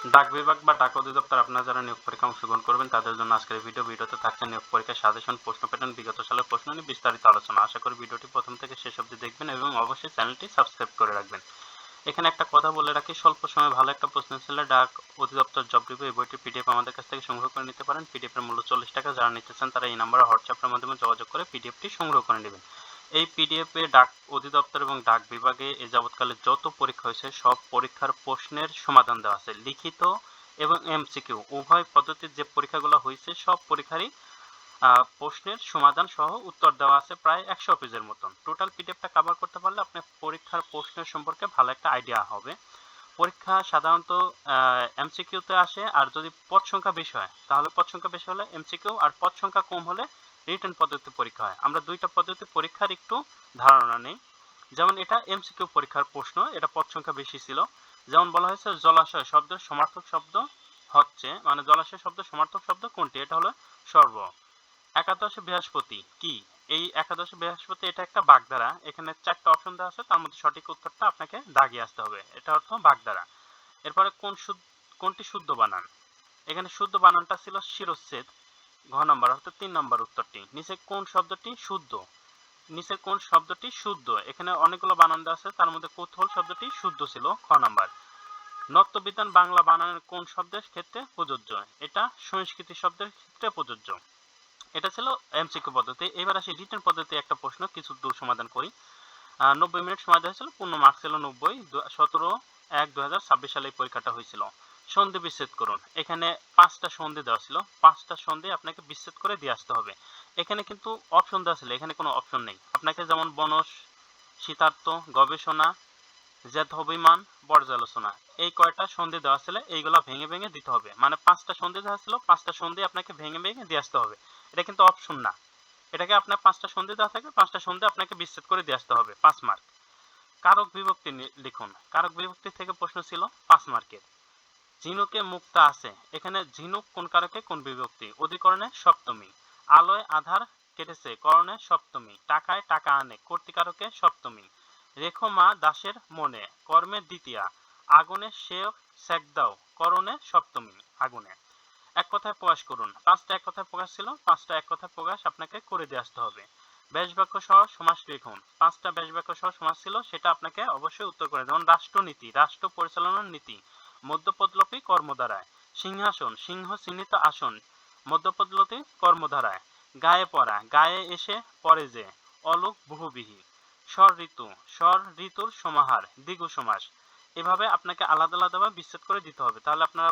ডাক বিভাগ বা ডাক অধিদপ্তর আপনারা যারা নিয়োগ পরীক্ষায় অংশগ্রহণ করবেন তাদের জন্য আজকের এই ভিডিওতে থাকছে নিয়োগ পরীক্ষার সাজেশন, প্রশ্ন প্যাটার্ন, বিগত সালের প্রশ্ন নিয়ে বিস্তারিত আলোচনা। আশা করি ভিডিওটি প্রথম থেকে শেষ অবধি দেখবেন এবং অবশ্যই চ্যানেলটি সাবস্ক্রাইব করে রাখবেন। এখানে একটা কথা বলে রাখি, স্বল্প সময়ে ভালো একটা প্রশ্ন ছেলে ডাক অধিদপ্তর জব রিভিউ এই বইটির পিডিএফ আমাদের কাছ থেকে সংগ্রহ করে নিতে পারেন। পিডিএফ এর মূল্য 40 টাকা। যারা নিতে চান তারা এই নাম্বারে হোয়াটসঅ্যাপের মাধ্যমে যোগাযোগ করে পিডিএফটি সংগ্রহ করে নেবেন। এই পিডিএফ এ ডাক অধিদপ্তর এবং ডাক বিভাগে এ যাবৎকালে যত পরীক্ষা হয়েছে সব পরীক্ষার প্রশ্নের সমাধান দেওয়া আছে, লিখিত এবং এমসিকিউ উভয় পদ্ধতির যে পরীক্ষাগুলো হয়েছে সব পরীক্ষারই প্রশ্নের সমাধান সহ উত্তর দেওয়া আছে প্রায় 100 পেজের মতন। টোটাল পিডিএফটা কভার করতে পারলে আপনার পরীক্ষার প্রশ্নের সম্পর্কে ভালো একটা আইডিয়া হবে। পরীক্ষা সাধারণত এমসিকিউতে আসে, আর যদি পদ সংখ্যা বেশি হয় তাহলে পদ সংখ্যা বেশি হলে এমসিকিউ, আর পদ সংখ্যা কম হলে রিটেন পদ্ধতি পরীক্ষা হয়। আমরা দুইটা পদ্ধতি পরীক্ষার একটু ধারণা নেই। যেমন এটা এমসিকিউ পরীক্ষার প্রশ্ন, এটা পদ সংখ্যা বেশি ছিল। যেমন বলা হয়েছে জলাশয় শব্দের সমার্থক শব্দ হচ্ছে, মানে জলাশয় শব্দ সমার্থক শব্দ কোনটি, এটা হলো সর্ব। একাদশে বৃহস্পতি কি? এই একাদশে বৃহস্পতি এটা একটা বাগধারা। এখানে 4টা অপশন দেওয়া আছে, তার মধ্যে সঠিক উত্তরটা আপনাকে দাগিয়ে আসতে হবে। এটা অর্থ বাগধারা। এরপরে কোনটি শুদ্ধ বানান? এখানে শুদ্ধ বানানটা ছিল শিরচ্ছেদ, ঘ নাম্বার অর্থাৎ 3 নম্বর উত্তরটি। নিচে কোন শব্দটি শুদ্ধ? নিচে কোন শব্দটি শুদ্ধ? এখানে অনেকগুলো বানান দেওয়া আছে, তার মধ্যে কৌতূহল শব্দটি শুদ্ধ ছিল, খ নাম্বার। নত্যবিধান বাংলা বানানের কোন শব্দের ক্ষেত্রে প্রযোজ্য? এটা সংস্কৃতি শব্দের ক্ষেত্রে প্রযোজ্য। এটা ছিল এমসিকিউ পদ্ধতি। এবার আসি রিটেন পদ্ধতি একটা প্রশ্ন কিছু দূর সমাধান করি। 90 মিনিট সময় দেওয়া ছিল, পূর্ণ মার্ক ছিল 90। 17/1/2026 সালে এই পরীক্ষাটা হয়েছিল। সন্ধি বিচ্ছেদ করুন। এখানে 5টা সন্ধি দেওয়া ছিল, 5টা সন্ধি আপনাকে বিচ্ছেদ করে দিয়ে আসতে হবে। এখানে কিন্তু অপশন দেওয়া ছিল, এখানে কোনো অপশন নেই। আপনাকে যেমন বনস, শীতার্থ, গবেষণা, যথোবিমান, পর্যালোচনা, এই কয়টা সন্ধি দেওয়া ছিল এইগুলা ভেঙে ভেঙে দিতে হবে। মানে 5টা সন্ধি দেওয়া ছিল, 5টা সন্ধি আপনাকে ভেঙে ভেঙে দিয়ে আসতে হবে। এটা কিন্তু অপশন না, এটাকে আপনার 5টা সন্ধি দেওয়া থাকবে, 5টা সন্ধি আপনাকে বিচ্ছেদ করে দিয়ে আসতে হবে, 5 মার্ক। কারক বিভক্তি লিখুন। কারক বিভক্তি থেকে প্রশ্ন ছিল 5 মার্কের। ঝিনুকে মুক্তা আছে, এখানে ঝিনুক কোন কারকে কোন বিভক্তি? অধিকরণে সপ্তমী। আলোয় আধার কেটেছে, করণে সপ্তমী। টাকায় টাকা আনে, কর্তৃকারকে সপ্তমী। রেখো মা দাসের মনে, কর্মে দ্বিতীয়া। আগুনে সে সেক দাও, করণে সপ্তমী, আগুনে। এক কথায় প্রকাশ করুন। 5টা এক কথায় প্রকাশ ছিল, 5টা এক কথায় প্রকাশ আপনাকে করে দিয়ে আসতে হবে। ব্যাস বাক্য সহ সমাস লিখুন। 5টা ব্যাস বাক্য সহ সমাস ছিল, সেটা আপনাকে অবশ্যই উত্তর করে। যেমন রাষ্ট্রনীতি, রাষ্ট্র পরিচালনার নীতি। মধ্যপদলোপী কর্মধারায়। সিংহাসন, সিংহ চিহ্নিত আসন, মধ্যপদলোপী কর্মধারায়। গায়ে পড়া, গায়ে এসে পড়ে যে, অলোক বহুবিহী। স্বর ঋতু, স্বর ঋতুর সমাহার, দ্বিগু সমাস। এভাবে আপনাকে আলাদা আলাদাভাবে বিচ্ছেদ করে দিতে হবে। তাহলে আপনারা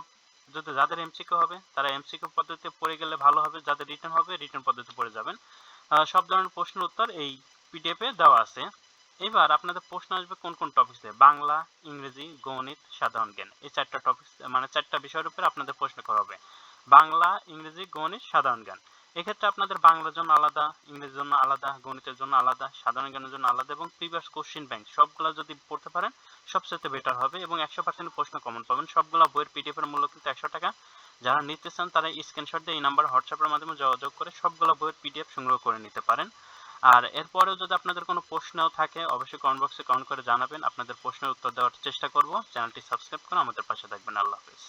যদি যাদের এমসিকিউ হবে তারা এমসিকিউ পদ্ধতিতে পড়ে গেলে ভালো হবে, যাদের রিটেন হবে রিটেন পদ্ধতি পড়ে যাবেন। সব ধরনের প্রশ্ন উত্তর এই পিডিএফ এ দেওয়া আছে। এবার আপনাদের প্রশ্ন আসবে কোন কোন টপিক থেকে? বাংলা, ইংরেজি, গণিত, সাধারণ জ্ঞান, এই 4টা টপিক, মানে 4টা বিষয়ের উপর আপনাদের প্রশ্ন করা হবে। বাংলা, ইংরেজি, গণিত, সাধারণ জ্ঞান। এক্ষেত্রে আপনাদের বাংলার জন্য আলাদা, ইংরেজির জন্য আলাদা, গণিতের জন্য আলাদা, সাধারণ জ্ঞানের জন্য আলাদা, এবং প্রিভিয়াস কোশ্চেন ব্যাংক সবগুলো যদি পড়তে পারেন সবচেয়ে বেটার হবে এবং 100% প্রশ্ন কমন পাবেন। সবগুলো বইয়ের পিডিএফ এর মূল্য কিন্তু 100 টাকা। যারা নিতে চান তারা স্ক্রিনশট দিয়ে এই নাম্বার হোয়াটসঅ্যাপের মাধ্যমে যোগাযোগ করে সবগুলো বইয়ের পিডিএফ সংগ্রহ করে নিতে পারেন। আর এরপরেও যদি আপনাদের কোনো প্রশ্ন থাকে অবশ্যই কমেন্ট বক্সে কমেন্ট করে জানাবেন। আপনাদের প্রশ্নের উত্তর দেওয়ার চেষ্টা করব। চ্যানেলটি সাবস্ক্রাইব করে আমাদের পাশে থাকবেন। আল্লাহ হাফেজ।